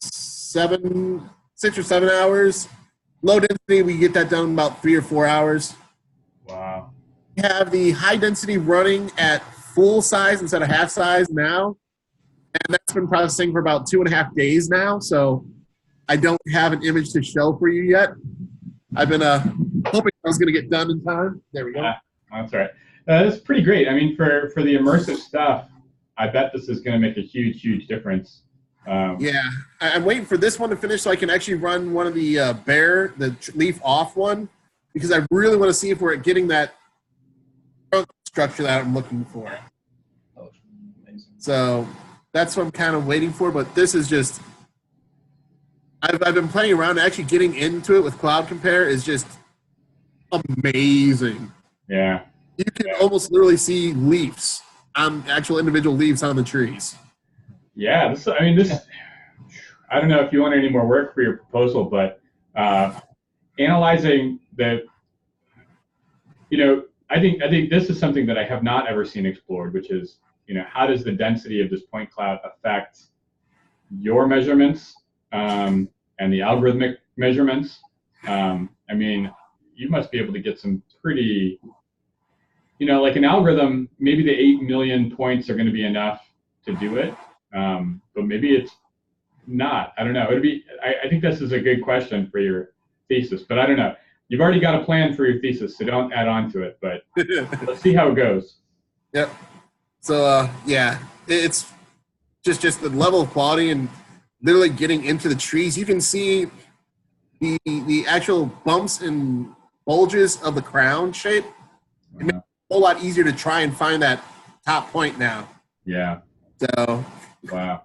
6 or 7 hours. Low density, we get that done in about 3 or 4 hours. Wow. We have the high density running at full size instead of half size now. And that's been processing for about 2.5 days now. So I don't have an image to show for you yet. I've been hoping I was going to get done in time. There we go. That's all right. That's pretty great. I mean, for the immersive stuff, I bet this is going to make a huge, huge difference. Yeah, I'm waiting for this one to finish so I can actually run one of the the leaf off one, because I really want to see if we're getting that trunk structure that I'm looking for. Oh, amazing. So that's what I'm kind of waiting for, but this is just, I've been playing around. Actually getting into it with Cloud Compare is just amazing. Yeah. You can almost literally see leaves, actual individual leaves on the trees. Yeah, I don't know if you want any more work for your proposal, but analyzing I think this is something that I have not ever seen explored, which is, how does the density of this point cloud affect your measurements and the algorithmic measurements? I mean, you must be able to get some pretty, like an algorithm, maybe the 8 million points are going to be enough to do it. But maybe it's not. I don't know. I think this is a good question for your thesis, but I don't know. You've already got a plan for your thesis, so don't add on to it, but let's see how it goes. Yep. So, yeah, it's just the level of quality and literally getting into the trees. You can see the actual bumps and bulges of the crown shape. It makes it a whole lot easier to try and find that top point now. Yeah. So, wow.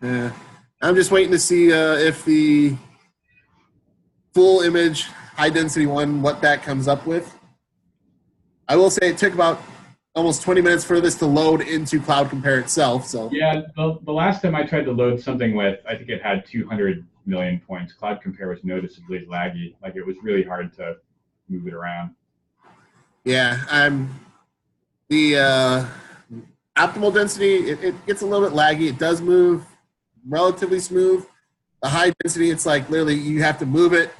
I'm just waiting to see if the full image high density one, what that comes up with. I will say it took about almost 20 minutes for this to load into Cloud Compare itself. So yeah, the last time I tried to load something with, I think it had 200 million points. Cloud Compare was noticeably laggy. Like it was really hard to move it around. Yeah, the optimal density, it gets a little bit laggy. It does move relatively smooth. The high density, it's like literally you have to move it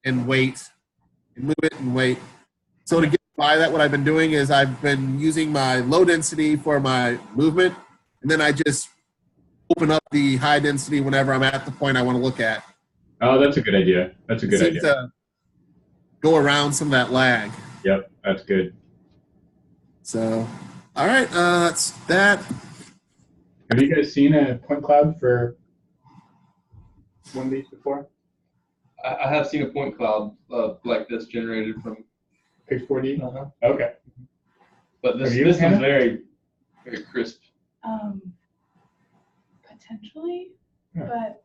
and wait, and move it and wait. So to get by that, what I've been doing is I've been using my low density for my movement, and then I just open up the high density whenever I'm at the point I want to look at. Oh, that's a good idea. That's a good idea. To go around some of that lag. Yep, that's good. So, all right, that's that. Have you guys seen a point cloud for one of these before? I have seen a point cloud like this generated from Pix4D? Uh-huh. Okay. But this is very, very crisp. Potentially, Yeah. but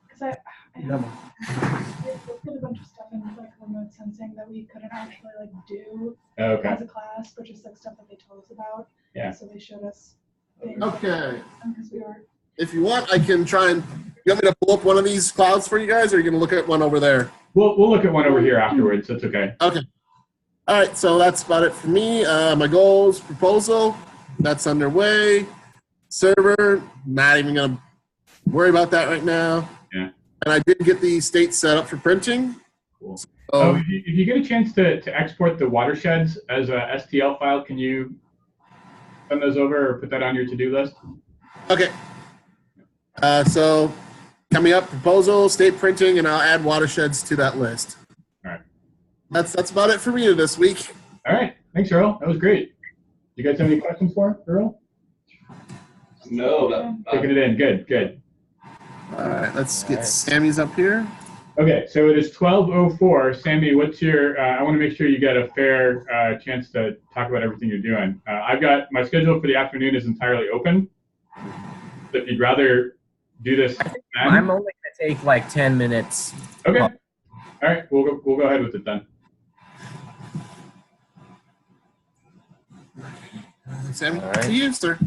because I looked at a bunch of stuff in like remote sensing that we couldn't actually like do Okay. as a class, but just like stuff that they told us about. Yeah. So they showed us things. Okay. Because we are. If you want, I can try and. You want me to pull up one of these clouds for you guys, or are you going to look at one over there? We'll look at one over here afterwards. That's okay. Okay. All right, so that's about it for me. My goals, proposal, that's underway. Server, not even going to worry about that right now. Yeah. And I did get the state set up for printing. Cool. So, If you get a chance to export the watersheds as a STL file, can you send those over or put that on your to-do list? Okay. So coming up, proposal, state printing, and I'll add watersheds to that list. All right. That's about it for me this week. All right. Thanks, Earle. That was great. You guys have any questions for Earle? No, Taking it in. Good, good. All right, let's get Sammy's up here. Okay, so it is 12:04. Sammy, what's your? I want to make sure you get a fair chance to talk about everything you're doing. I've got my schedule for the afternoon is entirely open. So if you'd rather do this, I'm only gonna take like 10 minutes. Okay. All right, we'll go ahead with it then. Sammy, All right. to you, sir.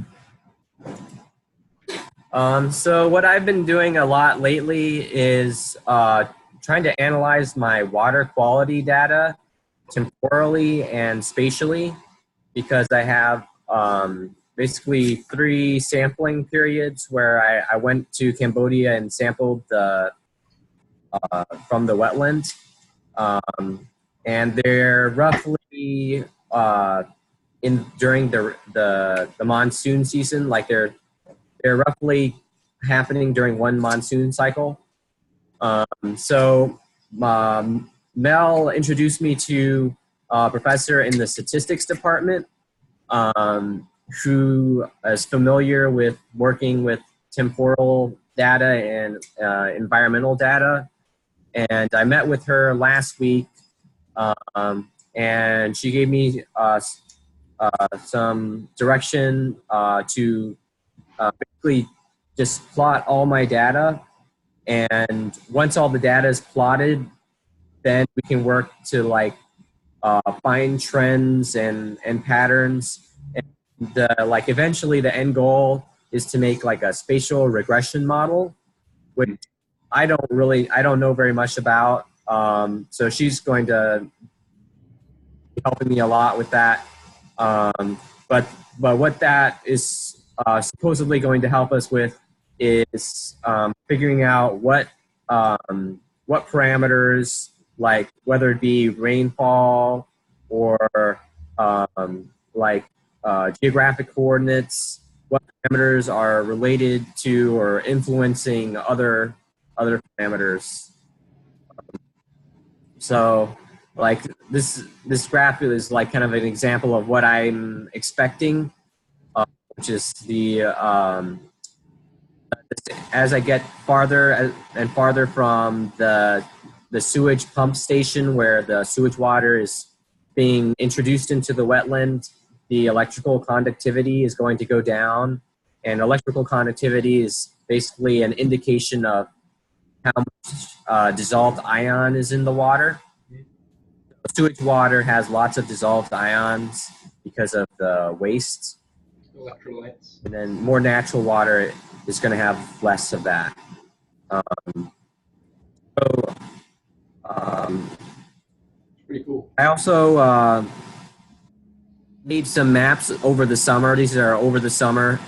So what I've been doing a lot lately is trying to analyze my water quality data temporally and spatially, because I have basically 3 sampling periods where I went to Cambodia and sampled the from the wetland, and they're roughly during the monsoon season, like they're roughly happening during one monsoon cycle. So Mel introduced me to a professor in the statistics department who is familiar with working with temporal data and environmental data. And I met with her last week, and she gave me some direction to basically just plot all my data. And once all the data is plotted, then we can work to like find trends and patterns. And like eventually the end goal is to make like a spatial regression model, which I don't know very much about. So she's going to be helping me a lot with that. But what that is supposedly going to help us with is figuring out what parameters, like whether it be rainfall or geographic coordinates, what parameters are related to or influencing other parameters. So like this graph is like kind of an example of what I'm expecting, which is the as I get farther and farther from the sewage pump station where the sewage water is being introduced into the wetland, the electrical conductivity is going to go down. And electrical conductivity is basically an indication of how much dissolved ion is in the water. Sewage water has lots of dissolved ions because of the waste. Electrolytes. And then more natural water is going to have less of that. Pretty cool. I also made some maps over the summer. These are over the summer.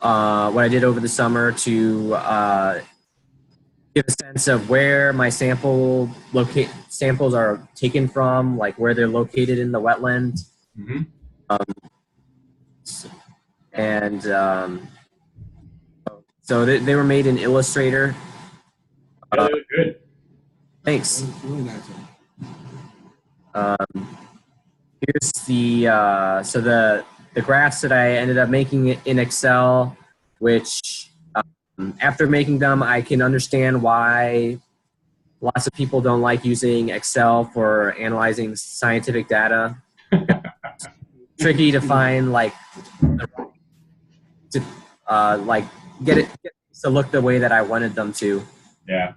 What I did over the summer to give a sense of where my samples are taken from, like where they're located in the wetland. Mm-hmm. So they were made in Illustrator. Yeah, they look good. Thanks. That's really nice. Here's the graphs that I ended up making in Excel, which after making them, I can understand why lots of people don't like using Excel for analyzing scientific data. It's tricky to find get it to look the way that I wanted them to. Yeah.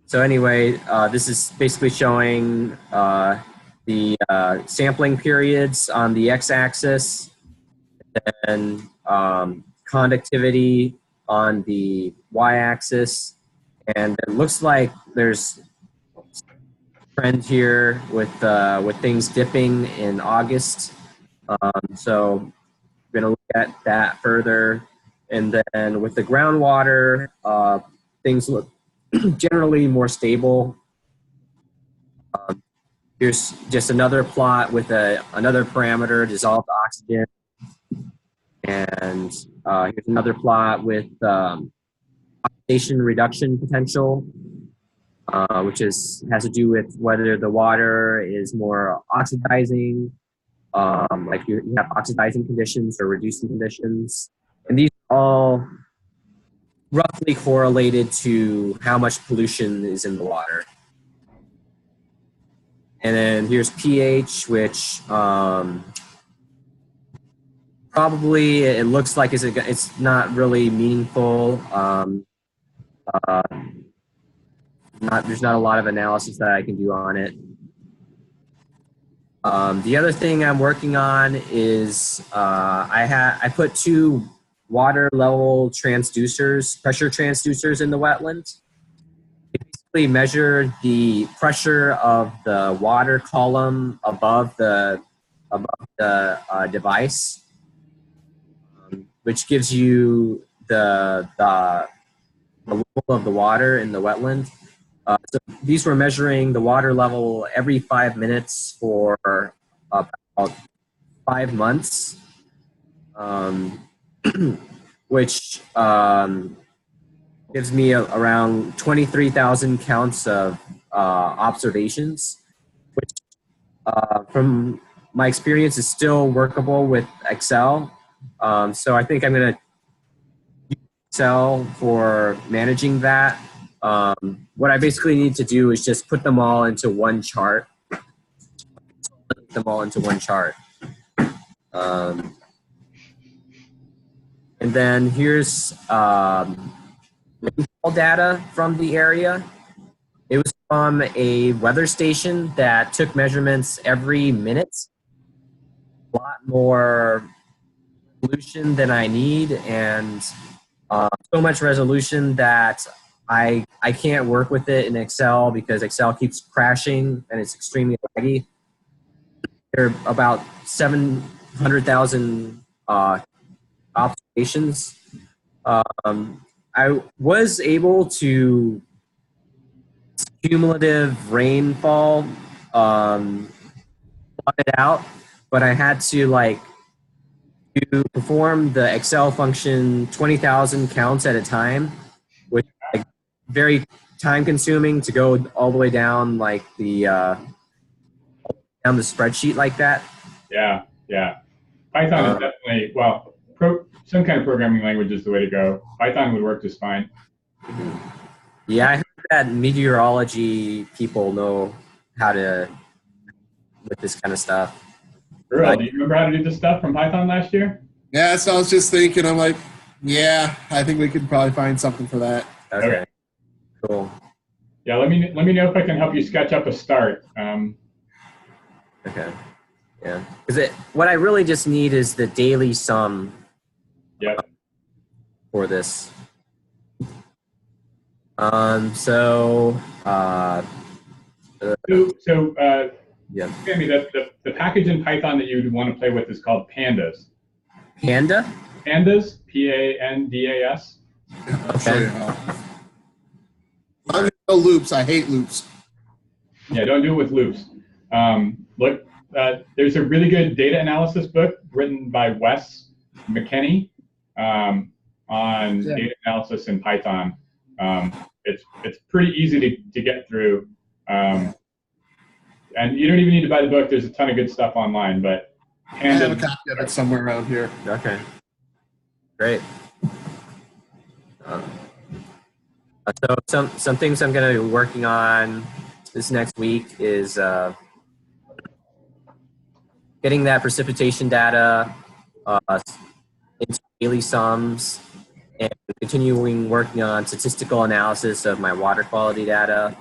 So anyway, this is basically showing the sampling periods on the x-axis and conductivity on the y-axis. And it looks like there's a trend here with things dipping in August. So we're going to look at that further. And then with the groundwater, things look generally more stable. Here's just another plot with another parameter, dissolved oxygen. And here's another plot with oxidation reduction potential, which has to do with whether the water is more oxidizing, like you have oxidizing conditions or reducing conditions. And all roughly correlated to how much pollution is in the water. And then here's pH, which probably it looks like it's not really meaningful. There's not a lot of analysis that I can do on it. The other thing I'm working on is I put 2 water level transducers, pressure transducers in the wetland. They basically measure the pressure of the water column above the device, which gives you the level of the water in the wetland. So these were measuring the water level every 5 minutes for about 5 months, which gives me around 23,000 counts of observations, which from my experience is still workable with Excel. So I think I'm going to use Excel for managing that. What I basically need to do is just put them all into one chart. And then here's rainfall data from the area. It was from a weather station that took measurements every minute. A lot more resolution than I need, and so much resolution that I can't work with it in Excel because Excel keeps crashing and it's extremely laggy. There are about 700,000 observations. I was able to cumulative rainfall plot it out, but I had to perform the Excel function 20,000 counts at a time, which is very time consuming to go all the way down down the spreadsheet like that. Yeah. Python is definitely, well, some kind of programming language is the way to go. Python would work just fine. Yeah, I heard that meteorology people know how to with this kind of stuff. Earle, do you remember how to do this stuff from Python last year? Yeah, so I was just thinking, I'm like, yeah, I think we could probably find something for that. Okay. Cool. Yeah, let me know if I can help you sketch up a start. Okay. Yeah. Because what I really just need is the daily sum. Yep. For this. Yeah. Sammy, the package in Python that you'd want to play with is called pandas. Panda? Pandas, P-A-N-D-A-S. Okay. No loops. I hate loops. Yeah, don't do it with loops. Look, there's a really good data analysis book written by Wes McKinney on data analysis in Python. It's pretty easy to get through. And you don't even need to buy the book. There's a ton of good stuff online, but I have a copy of it somewhere around here. Okay. Great. So some things I'm going to be working on this next week is getting that precipitation data into daily sums and continuing working on statistical analysis of my water quality data.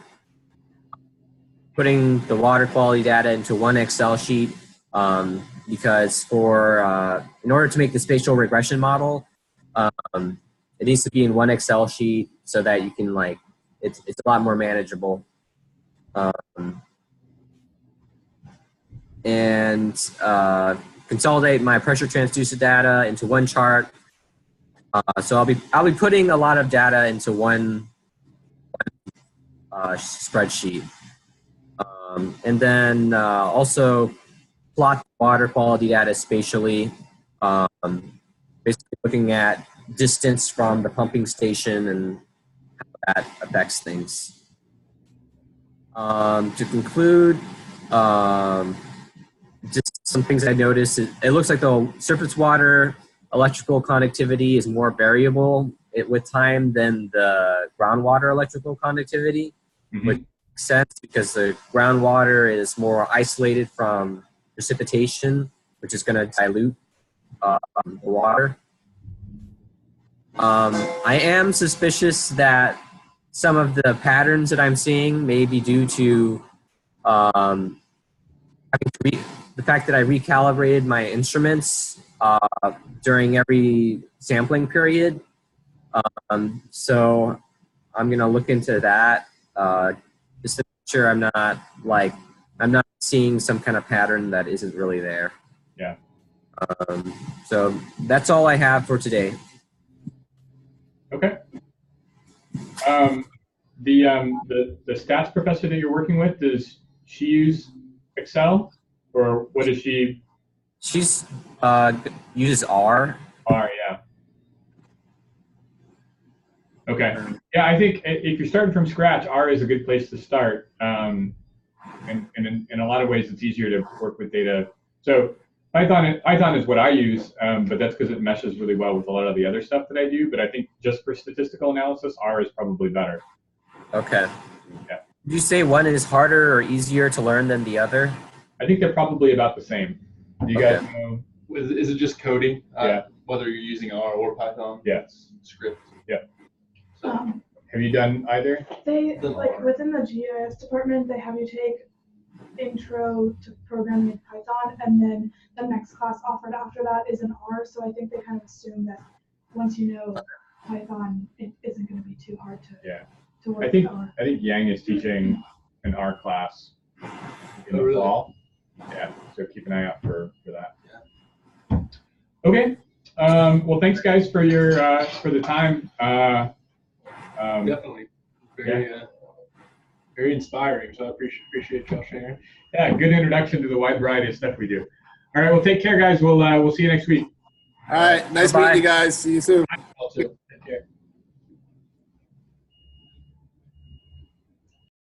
Putting the water quality data into one Excel sheet because in order to make the spatial regression model, it needs to be in one Excel sheet so that you can it's a lot more manageable. And consolidate my pressure transducer data into one chart. So I'll be putting a lot of data into one spreadsheet. And then also plot water quality data spatially, basically looking at distance from the pumping station and how that affects things. To conclude, just some things I noticed, it looks like the surface water electrical conductivity is more variable with time than the groundwater electrical conductivity, which makes sense because the groundwater is more isolated from precipitation, which is going to dilute the water. I am suspicious that some of the patterns that I'm seeing may be due to the fact that I recalibrated my instruments during every sampling period. So I'm gonna look into that just to make sure I'm not seeing some kind of pattern that isn't really there. Yeah. So that's all I have for today. Okay. The stats professor that you're working with, does she use Excel, or what is she? She's uses R. R, yeah. Okay. Yeah, I think if you're starting from scratch, R is a good place to start. And in a lot of ways, it's easier to work with data. So Python is what I use, but that's because it meshes really well with a lot of the other stuff that I do. But I think just for statistical analysis, R is probably better. Okay. Yeah. Would you say one is harder or easier to learn than the other? I think they're probably about the same. Do you guys know? Is it just coding? Yeah. Whether you're using R or Python? Yes. Script. Yeah. So, have you done either? They, like within the GIS department, they have you take intro to programming in Python, and then the next class offered after that is in R. So I think they kind of assume that once you know Python, it isn't going to be too hard to work with R. I think Yang is teaching an R class in the fall. Yeah, so keep an eye out for that. Yeah. Okay. Well, thanks guys for your for the time. Definitely. Very inspiring. So I appreciate y'all sharing. Yeah, good introduction to the wide variety of stuff we do. All right, well, take care, guys. We'll see you next week. All right, nice meeting you guys. See you soon.